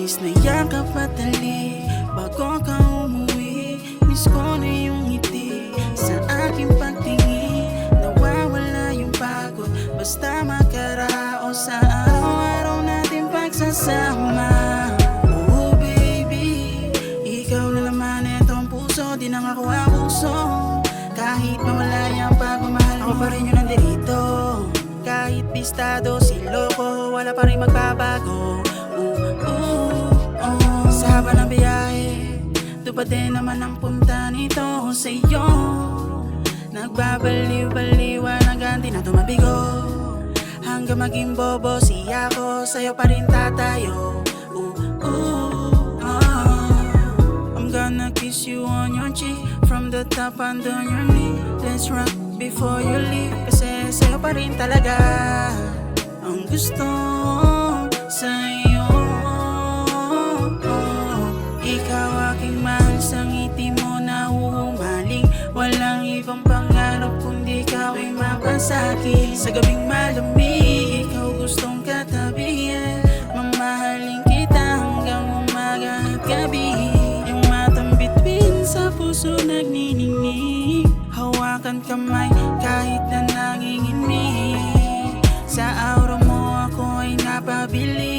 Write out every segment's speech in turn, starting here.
Imbis na yakap at dali bago ka umuwi, miss ko na yung ngiti sa aking pagtingin. Nawawala yung pagod basta makaraos sa araw-araw natin pagsasama. Oh baby, ikaw na naman itong puso, di nang ako abuso. Kahit mawala yung pagmamahal, ako pa rin yung nandirito. Kahit pistado si loko, wala pa rin magbabago. Sa haba ng biyahe, tupad din naman ang punta nito sa iyo. Nagbabaliw-baliwanag, di na tumabigo. Hanggang maging bobo siya ko, sa'yo pa rin tatayo. I'm gonna kiss you on your cheek, from the top under your knee. Let's rock before you leave, kasi sa'yo pa rin talaga ang gusto sa'yo. Ikaw aking mahal, sa ngiti mo na huhumaling. Walang ibang pangarap kundi ikaw ay mapasakit. Sa gabing malamig, ikaw gustong katabihin. Mamahalin kita hanggang umaga at gabi. Yung matang bituin sa puso nagniningning. Hawakan kamay kahit na nanginginig. Sa aura mo ako ay napabili.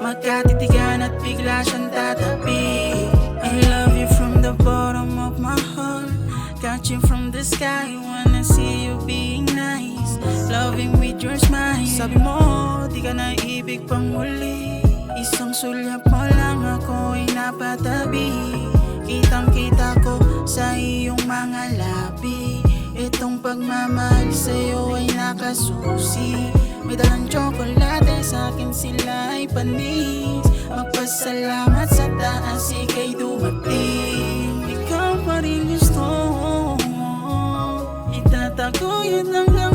Magkatitigan at bigla siyang tatabi. I love you from the bottom of my heart. Got you from the sky, wanna see you being nice. Loving with your smile. Sabi mo, di ka na ibig pang muli. Isang sulyap mo lang ako ay napatabi. Kitang-kita ko sa iyong mga labi. Itong pagmamahal sa'yo ay nakasusi. May dalang tsokolate, sa'kin sila ay panis. Magpasalamat sa taas, ika'y dumating. Ikaw pa rin gusto mo, itataguyod hanggang